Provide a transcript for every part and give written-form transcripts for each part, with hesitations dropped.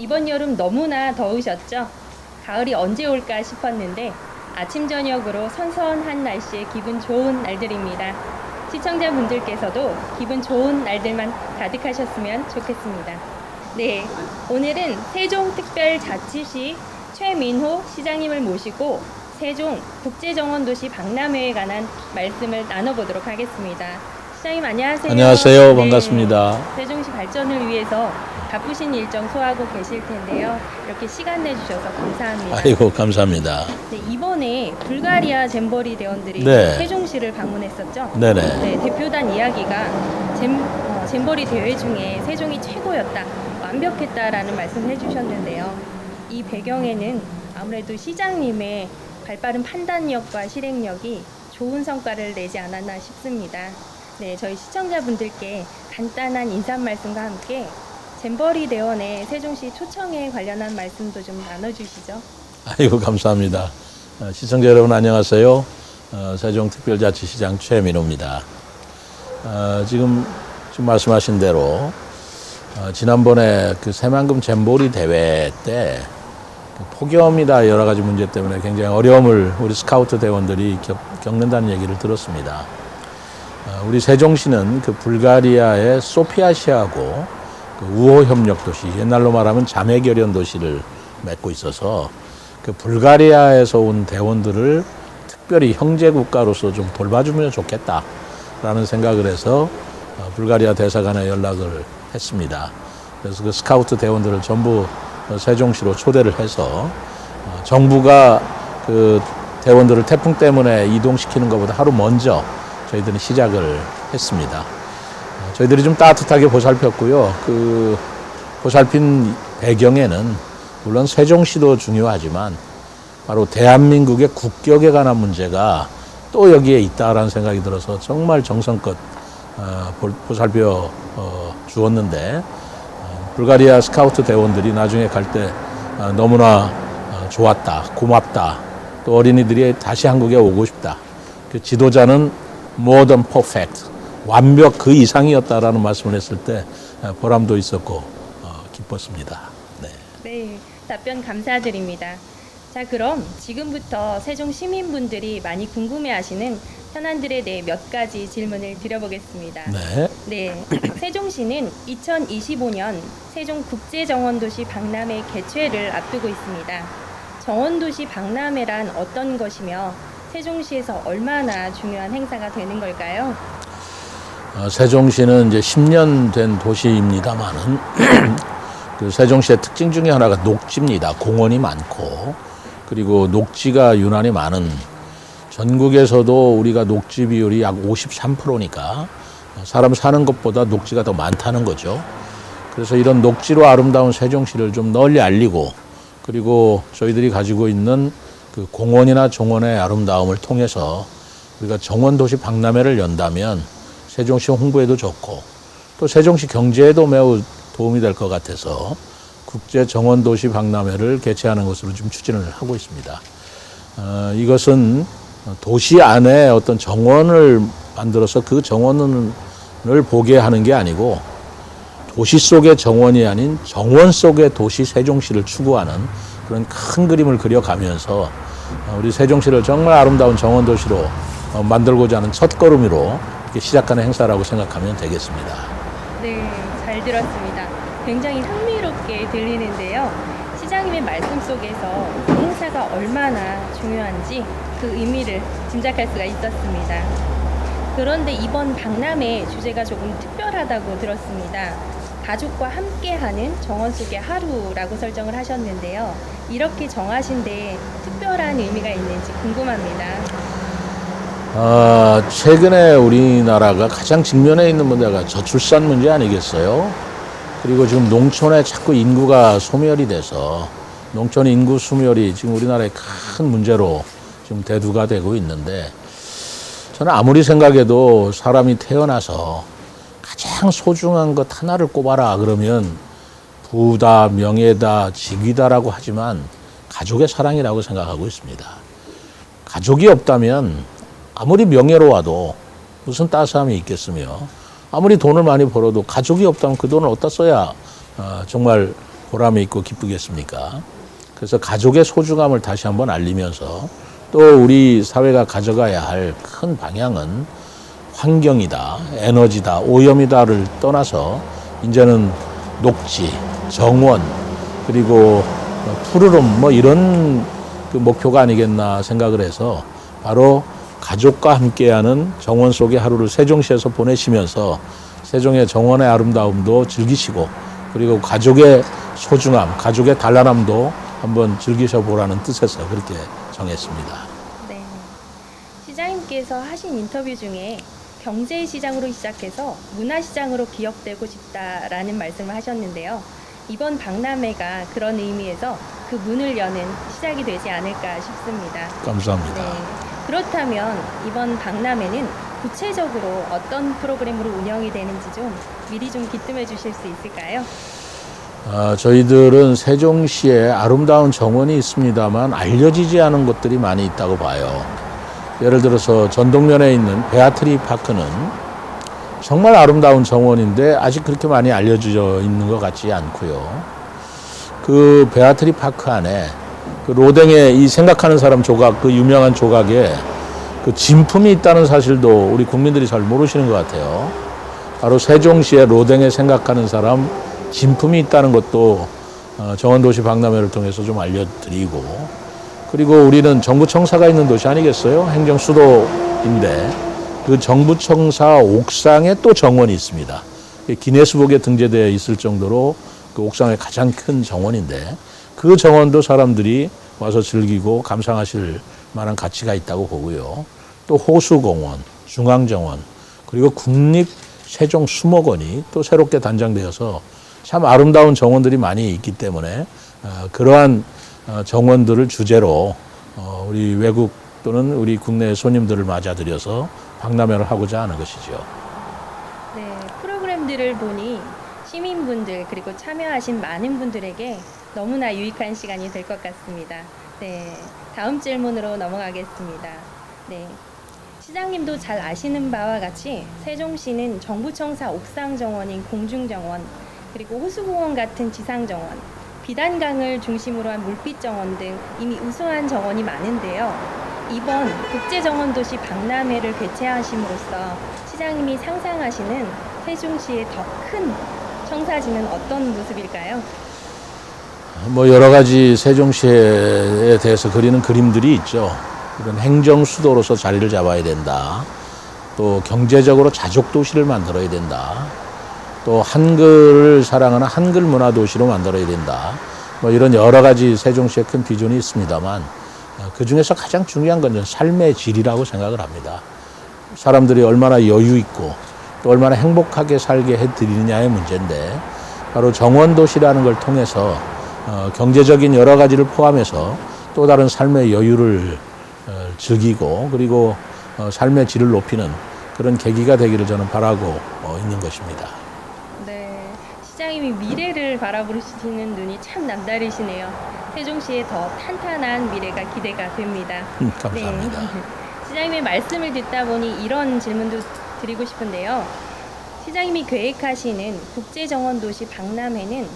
이번 여름 너무나 더우셨죠? 가을이 언제 올까 싶었는데 아침 저녁으로 선선한 날씨에 기분 좋은 날들입니다. 시청자분들께서도 기분 좋은 날들만 가득하셨으면 좋겠습니다. 네, 오늘은 세종특별자치시 최민호 시장님을 모시고 세종 국제정원도시 박람회에 관한 말씀을 나눠보도록 하겠습니다. 시장님 안녕하세요. 안녕하세요. 반갑습니다. 세종시 발전을 위해서 바쁘신 일정 소화하고 계실 텐데요. 이렇게 시간 내주셔서 감사합니다. 아이고, 감사합니다. 네, 이번에 불가리아 잼버리 대원들이 네. 세종시를 방문했었죠. 네네. 네, 대표단 이야기가 잼버리 대회 중에 세종이 최고였다, 완벽했다라는 말씀을 해주셨는데요. 이 배경에는 아무래도 시장님의 발빠른 판단력과 실행력이 좋은 성과를 내지 않았나 싶습니다. 네, 저희 시청자분들께 간단한 인사 말씀과 함께 잼버리 대원의 세종시 초청에 관련한 말씀도 좀 나눠주시죠. 아이고, 감사합니다. 시청자 여러분 안녕하세요. 세종특별자치시장 최민호입니다. 지금 말씀하신 대로 지난번에 그 새만금 잼버리 대회 때 폭염이다 여러 가지 문제 때문에 굉장히 어려움을 우리 스카우트 대원들이 겪는다는 얘기를 들었습니다. 우리 세종시는 그 불가리아의 소피아시하고 그 우호 협력 도시, 옛날로 말하면 자매 결연 도시를 맺고 있어서 그 불가리아에서 온 대원들을 특별히 형제 국가로서 좀 돌봐주면 좋겠다라는 생각을 해서 불가리아 대사관에 연락을 했습니다. 그래서 그 스카우트 대원들을 전부 세종시로 초대를 해서 정부가 그 대원들을 태풍 때문에 이동시키는 것보다 하루 먼저 저희들은 시작을 했습니다. 저희들이 좀 따뜻하게 보살폈고요. 그 보살핀 배경에는 물론 세종시도 중요하지만 바로 대한민국의 국격에 관한 문제가 또 여기에 있다라는 생각이 들어서 정말 정성껏 보살펴 주었는데 불가리아 스카우트 대원들이 나중에 갈 때 너무나 좋았다, 고맙다, 또 어린이들이 다시 한국에 오고 싶다. 그 지도자는 more than perfect, 완벽 그 이상이었다라는 말씀을 했을 때 보람도 있었고 기뻤습니다. 네. 네, 답변 감사드립니다. 자, 그럼 지금부터 세종 시민분들이 많이 궁금해하시는 현안들에 대해 몇 가지 질문을 드려보겠습니다. 네. 네, 세종시는 2025년 세종 국제정원도시 박람회 개최를 앞두고 있습니다. 정원도시 박람회란 어떤 것이며 세종시에서 얼마나 중요한 행사가 되는 걸까요? 세종시는 이제 10년 된 도시입니다만은 그 세종시의 특징 중에 하나가 녹지입니다. 공원이 많고 그리고 녹지가 유난히 많은, 전국에서도 우리가 녹지 비율이 약 53%니까 사람 사는 것보다 녹지가 더 많다는 거죠. 그래서 이런 녹지로 아름다운 세종시를 좀 널리 알리고, 그리고 저희들이 가지고 있는 그 공원이나 정원의 아름다움을 통해서 우리가 정원도시 박람회를 연다면 세종시 홍보에도 좋고 또 세종시 경제에도 매우 도움이 될 것 같아서 국제 정원도시 박람회를 개최하는 것으로 좀 추진을 하고 있습니다. 이것은 도시 안에 어떤 정원을 만들어서 그 정원을 보게 하는 게 아니고 도시 속의 정원이 아닌 정원 속의 도시 세종시를 추구하는 그런 큰 그림을 그려가면서 우리 세종시를 정말 아름다운 정원도시로 만들고자 하는 첫걸음으로 시작하는 행사라고 생각하면 되겠습니다. 네, 잘 들었습니다. 굉장히 흥미롭게 들리는데요. 시장님의 말씀 속에서 이 행사가 얼마나 중요한지 그 의미를 짐작할 수가 있었습니다. 그런데 이번 박람회 주제가 조금 특별하다고 들었습니다. 가족과 함께하는 정원 속의 하루라고 설정을 하셨는데요. 이렇게 정하신 데 특별한 의미가 있는지 궁금합니다. 최근에 우리나라가 가장 직면해 있는 문제가 저출산 문제 아니겠어요? 그리고 지금 농촌에 자꾸 인구가 소멸이 돼서 농촌 인구 소멸이 지금 우리나라의 큰 문제로 지금 대두가 되고 있는데, 저는 아무리 생각해도 사람이 태어나서 가장 소중한 것 하나를 꼽아라 그러면 부다, 명예다, 직위다라고 하지만 가족의 사랑이라고 생각하고 있습니다. 가족이 없다면 아무리 명예로워도 무슨 따스함이 있겠으며 아무리 돈을 많이 벌어도 가족이 없다면 그 돈을 어디다 써야 정말 보람이 있고 기쁘겠습니까? 그래서 가족의 소중함을 다시 한번 알리면서 또 우리 사회가 가져가야 할 큰 방향은 환경이다, 에너지다, 오염이다를 떠나서 이제는 녹지, 정원, 그리고 푸르름 뭐 이런 그 목표가 아니겠나 생각을 해서 바로 가족과 함께하는 정원 속의 하루를 세종시에서 보내시면서 세종의 정원의 아름다움도 즐기시고 그리고 가족의 소중함, 가족의 단란함도 한번 즐기셔 보라는 뜻에서 그렇게 정했습니다. 네. 시장님께서 하신 인터뷰 중에 경제시장으로 시작해서 문화시장으로 기억되고 싶다라는 말씀을 하셨는데요. 이번 박람회가 그런 의미에서 그 문을 여는 시작이 되지 않을까 싶습니다. 감사합니다. 네. 그렇다면 이번 박람회는 구체적으로 어떤 프로그램으로 운영이 되는지 좀 미리 좀 기뜸해 주실 수 있을까요? 저희들은 세종시에 아름다운 정원이 있습니다만 알려지지 않은 곳들이 많이 있다고 봐요. 예를 들어서 전동면에 있는 베아트리 파크는 정말 아름다운 정원인데 아직 그렇게 많이 알려져 있는 것 같지 않고요. 그 베아트리 파크 안에 그 로댕의 이 생각하는 사람 조각, 그 유명한 조각에 그 진품이 있다는 사실도 우리 국민들이 잘 모르시는 것 같아요. 바로 세종시에 로댕의 생각하는 사람 진품이 있다는 것도 정원도시 박람회를 통해서 좀 알려드리고, 그리고 우리는 정부청사가 있는 도시 아니겠어요? 행정수도인데 그 정부청사 옥상에 또 정원이 있습니다. 기네스북에 등재되어 있을 정도로 그 옥상에 가장 큰 정원인데 그 정원도 사람들이 와서 즐기고 감상하실 만한 가치가 있다고 보고요. 또 호수공원, 중앙정원, 그리고 국립세종수목원이 또 새롭게 단장되어서 참 아름다운 정원들이 많이 있기 때문에 그러한 정원들을 주제로 우리 외국 또는 우리 국내 손님들을 맞아들여서 박람회를 하고자 하는 것이죠. 네, 프로그램들을 보니 시민분들 그리고 참여하신 많은 분들에게 너무나 유익한 시간이 될 것 같습니다. 네, 다음 질문으로 넘어가겠습니다. 네, 시장님도 잘 아시는 바와 같이 세종시는 정부청사 옥상정원인 공중정원, 그리고 호수공원 같은 지상정원, 비단강을 중심으로 한 물빛정원 등 이미 우수한 정원이 많은데요. 이번 국제정원도시 박람회를 개최하심으로써 시장님이 상상하시는 세종시의 더 큰 청사진은 어떤 모습일까요? 뭐 여러 가지 세종시에 대해서 그리는 그림들이 있죠. 이런 행정수도로서 자리를 잡아야 된다. 또 경제적으로 자족도시를 만들어야 된다. 또 한글을 사랑하는 한글 문화도시로 만들어야 된다. 뭐 이런 여러 가지 세종시의 큰 비전이 있습니다만 그 중에서 가장 중요한 건 삶의 질이라고 생각을 합니다. 사람들이 얼마나 여유 있고 또 얼마나 행복하게 살게 해드리느냐의 문제인데 바로 정원도시라는 걸 통해서 경제적인 여러 가지를 포함해서 또 다른 삶의 여유를 즐기고 그리고 삶의 질을 높이는 그런 계기가 되기를 저는 바라고 있는 것입니다. 네, 시장님이 미래를 바라보시는 눈이 참 남다르시네요. 세종시의 더 탄탄한 미래가 기대가 됩니다. 감사합니다. 네. 시장님의 말씀을 듣다 보니 이런 질문도 드리고 싶은데요. 시장님이 계획하시는 국제정원도시 박람회는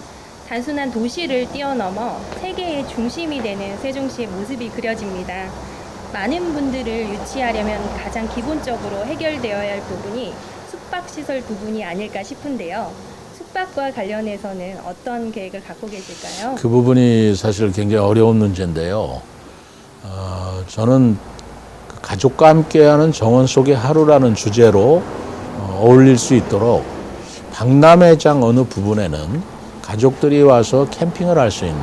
단순한 도시를 뛰어넘어 세계의 중심이 되는 세종시의 모습이 그려집니다. 많은 분들을 유치하려면 가장 기본적으로 해결되어야 할 부분이 숙박시설 부분이 아닐까 싶은데요. 숙박과 관련해서는 어떤 계획을 갖고 계실까요? 그 부분이 사실 굉장히 어려운 문제인데요. 저는 가족과 함께하는 정원 속의 하루라는 주제로 어울릴 수 있도록 박람회장 어느 부분에는 가족들이 와서 캠핑을 할 수 있는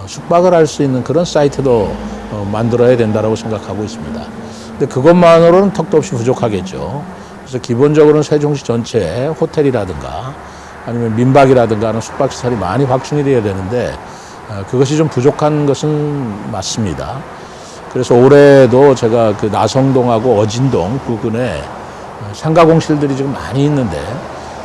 숙박을 할 수 있는 그런 사이트도 만들어야 된다고 생각하고 있습니다. 근데 그것만으로는 턱도 없이 부족하겠죠. 그래서 기본적으로는 세종시 전체에 호텔이라든가 아니면 민박이라든가 하는 숙박시설이 많이 확충이 되어야 되는데 그것이 좀 부족한 것은 맞습니다. 그래서 올해도 제가 그 나성동하고 어진동 부근에 상가공실들이 지금 많이 있는데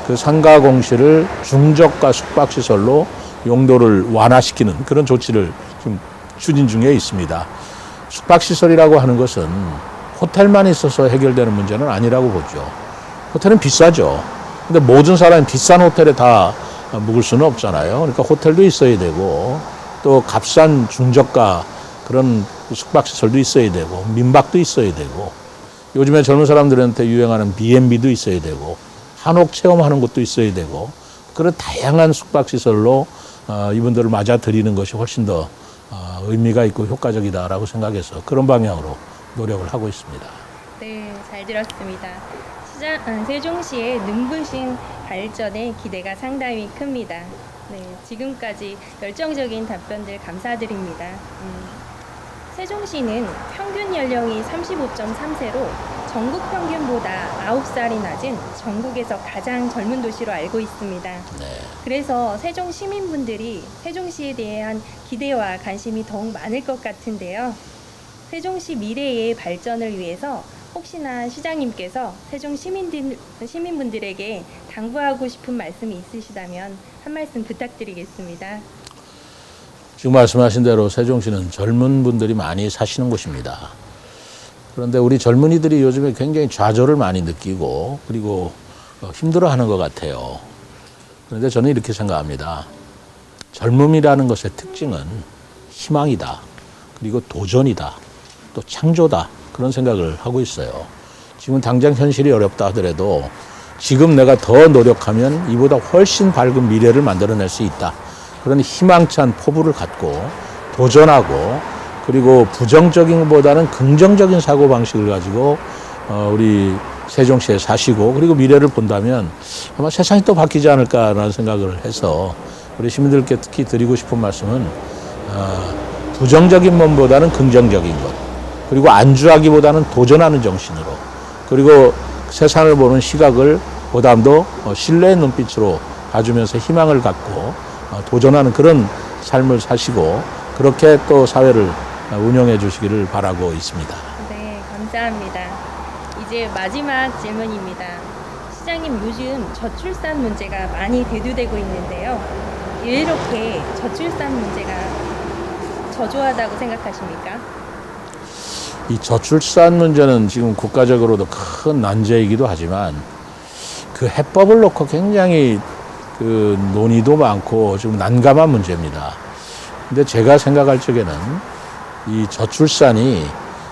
그 상가공실을 중저가 숙박시설로 용도를 완화시키는 그런 조치를 지금 추진 중에 있습니다. 숙박시설이라고 하는 것은 호텔만 있어서 해결되는 문제는 아니라고 보죠. 호텔은 비싸죠. 근데 모든 사람이 비싼 호텔에 다 묵을 수는 없잖아요. 그러니까 호텔도 있어야 되고 또 값싼 중저가 그런 숙박시설도 있어야 되고 민박도 있어야 되고 요즘에 젊은 사람들한테 유행하는 B&B도 있어야 되고 한옥 체험하는 것도 있어야 되고 그런 다양한 숙박시설로 이분들을 맞아들이는 것이 훨씬 더 의미가 있고 효과적이다라고 생각해서 그런 방향으로 노력을 하고 있습니다. 네, 잘 들었습니다. 세종시의 눈부신 발전에 기대가 상당히 큽니다. 네, 지금까지 열정적인 답변들 감사드립니다. 세종시는 평균 연령이 35.3세로 전국 평균보다 9살이 낮은 전국에서 가장 젊은 도시로 알고 있습니다. 네. 그래서 세종 시민분들이 세종시에 대한 기대와 관심이 더욱 많을 것 같은데요. 세종시 미래의 발전을 위해서 혹시나 시장님께서 세종 시민분들에게 당부하고 싶은 말씀이 있으시다면 한 말씀 부탁드리겠습니다. 지금 말씀하신 대로 세종시는 젊은 분들이 많이 사시는 곳입니다. 그런데 우리 젊은이들이 요즘에 굉장히 좌절을 많이 느끼고 그리고 힘들어하는 것 같아요. 그런데 저는 이렇게 생각합니다. 젊음이라는 것의 특징은 희망이다. 그리고 도전이다. 또 창조다. 그런 생각을 하고 있어요. 지금 당장 현실이 어렵다 하더라도 지금 내가 더 노력하면 이보다 훨씬 밝은 미래를 만들어낼 수 있다. 그런 희망찬 포부를 갖고 도전하고 그리고 부정적인 것보다는 긍정적인 사고방식을 가지고 우리 세종시에 사시고 그리고 미래를 본다면 아마 세상이 또 바뀌지 않을까라는 생각을 해서 우리 시민들께 특히 드리고 싶은 말씀은 부정적인 면보다는 긍정적인 것 그리고 안주하기보다는 도전하는 정신으로 그리고 세상을 보는 시각을 보다도 신뢰의 눈빛으로 봐주면서 희망을 갖고 도전하는 그런 삶을 사시고 그렇게 또 사회를 운영해 주시기를 바라고 있습니다. 네, 감사합니다. 이제 마지막 질문입니다. 시장님, 요즘 저출산 문제가 많이 대두되고 있는데요. 왜 이렇게 저출산 문제가 저조하다고 생각하십니까? 이 저출산 문제는 지금 국가적으로도 큰 난제이기도 하지만 그 해법을 놓고 굉장히 그 논의도 많고 좀 난감한 문제입니다. 근데 제가 생각할 적에는 이 저출산이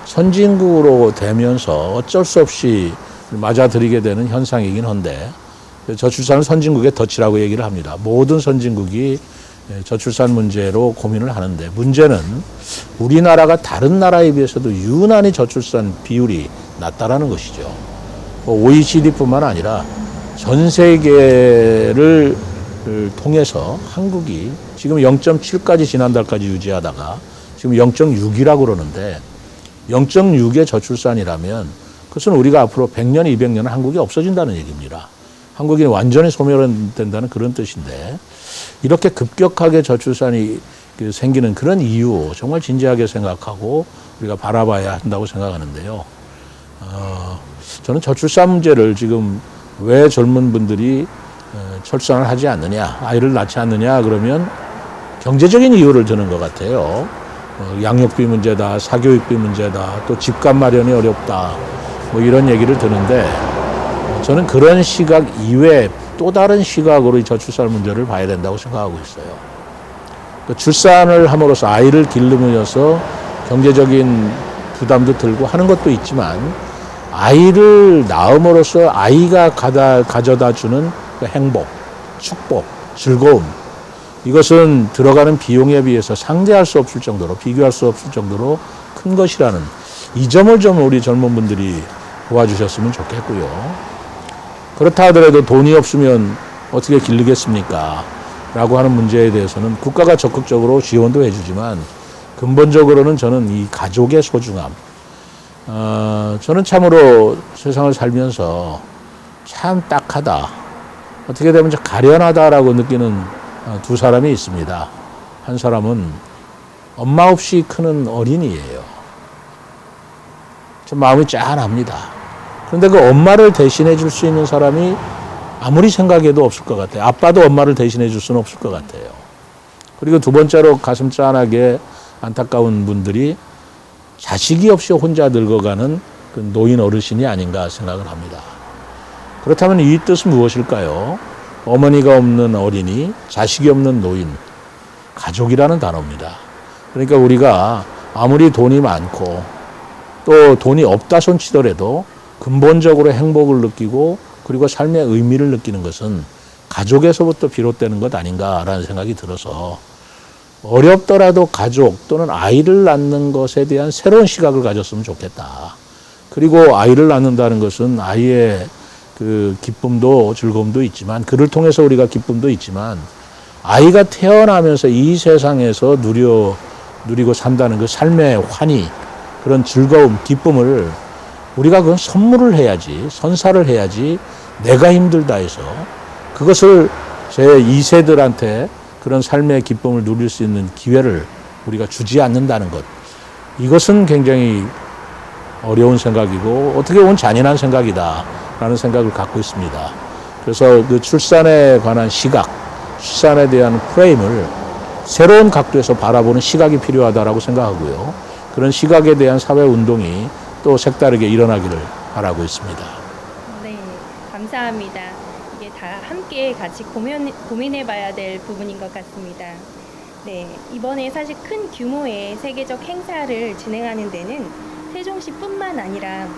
선진국으로 되면서 어쩔 수 없이 맞아들이게 되는 현상이긴 한데 저출산은 선진국의 덫이라고 얘기를 합니다. 모든 선진국이 저출산 문제로 고민을 하는데 문제는 우리나라가 다른 나라에 비해서도 유난히 저출산 비율이 낮다라는 것이죠. OECD뿐만 아니라 전 세계를 통해서 한국이 지금 0.7까지 지난달까지 유지하다가 지금 0.6이라고 그러는데 0.6의 저출산이라면 그것은 우리가 앞으로 100년, 200년은 한국이 없어진다는 얘기입니다. 한국이 완전히 소멸된다는 그런 뜻인데 이렇게 급격하게 저출산이 생기는 그런 이유 정말 진지하게 생각하고 우리가 바라봐야 한다고 생각하는데요. 저는 저출산 문제를 지금 왜 젊은 분들이 출산을 하지 않느냐, 아이를 낳지 않느냐 그러면 경제적인 이유를 드는 것 같아요. 양육비 문제다, 사교육비 문제다, 또 집값 마련이 어렵다, 뭐 이런 얘기를 드는데 저는 그런 시각 이외에 또 다른 시각으로 이 저출산 문제를 봐야 된다고 생각하고 있어요. 출산을 함으로써 아이를 기르면서 경제적인 부담도 들고 하는 것도 있지만 아이를 낳음으로써 아이가 가져다 주는 그 행복, 축복, 즐거움 이것은 들어가는 비용에 비해서 상대할 수 없을 정도로 비교할 수 없을 정도로 큰 것이라는 이 점을 좀 우리 젊은 분들이 도와주셨으면 좋겠고요. 그렇다 하더라도 돈이 없으면 어떻게 기르겠습니까? 라고 하는 문제에 대해서는 국가가 적극적으로 지원도 해주지만 근본적으로는 저는 이 가족의 소중함 저는 참으로 세상을 살면서 참 딱하다 어떻게 되면 좀 가련하다라고 느끼는 두 사람이 있습니다. 한 사람은 엄마 없이 크는 어린이예요. 좀 마음이 짠합니다. 그런데 그 엄마를 대신해 줄 수 있는 사람이 아무리 생각해도 없을 것 같아요. 아빠도 엄마를 대신해 줄 수는 없을 것 같아요. 그리고 두 번째로 가슴 짠하게 안타까운 분들이 자식이 없이 혼자 늙어가는 그 노인 어르신이 아닌가 생각을 합니다. 그렇다면 이 뜻은 무엇일까요? 어머니가 없는 어린이, 자식이 없는 노인, 가족이라는 단어입니다. 그러니까 우리가 아무리 돈이 많고 또 돈이 없다 손치더라도 근본적으로 행복을 느끼고 그리고 삶의 의미를 느끼는 것은 가족에서부터 비롯되는 것 아닌가라는 생각이 들어서 어렵더라도 가족 또는 아이를 낳는 것에 대한 새로운 시각을 가졌으면 좋겠다. 그리고 아이를 낳는다는 것은 아이의 그 기쁨도 즐거움도 있지만 그를 통해서 우리가 기쁨도 있지만 아이가 태어나면서 이 세상에서 누리고 산다는 그 삶의 환희, 그런 즐거움, 기쁨을 우리가 그건 선물을 해야지, 선사를 해야지 내가 힘들다 해서 그것을 제 2세들한테 그런 삶의 기쁨을 누릴 수 있는 기회를 우리가 주지 않는다는 것. 이것은 굉장히 어려운 생각이고 어떻게 보면 잔인한 생각이다라는 생각을 갖고 있습니다. 그래서 그 출산에 관한 시각, 출산에 대한 프레임을 새로운 각도에서 바라보는 시각이 필요하다라고 생각하고요. 그런 시각에 대한 사회 운동이 또 색다르게 일어나기를 바라고 있습니다. 네, 감사합니다. 이게 다 함께 같이 고민해 봐야 될 부분인 것 같습니다. 네, 이번에 사실 큰 규모의 세계적 행사를 진행하는 데는 세종시뿐만 아니라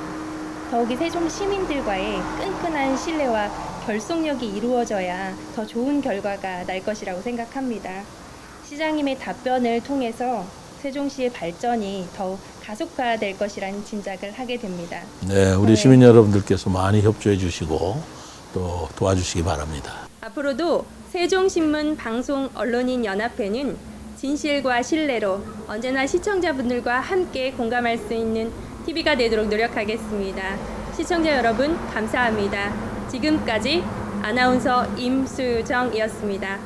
더욱이 세종 시민들과의 끈끈한 신뢰와 결속력이 이루어져야 더 좋은 결과가 날 것이라고 생각합니다. 시장님의 답변을 통해서 세종시의 발전이 더욱 가속화될 것이라는 짐작을 하게 됩니다. 네, 우리 네. 시민 여러분들께서 많이 협조해 주시고 또 도와주시기 바랍니다. 앞으로도 세종신문 방송 언론인 연합회는 진실과 신뢰로 언제나 시청자분들과 함께 공감할 수 있는 TV가 되도록 노력하겠습니다. 시청자 여러분 감사합니다. 지금까지 아나운서 임수정이었습니다.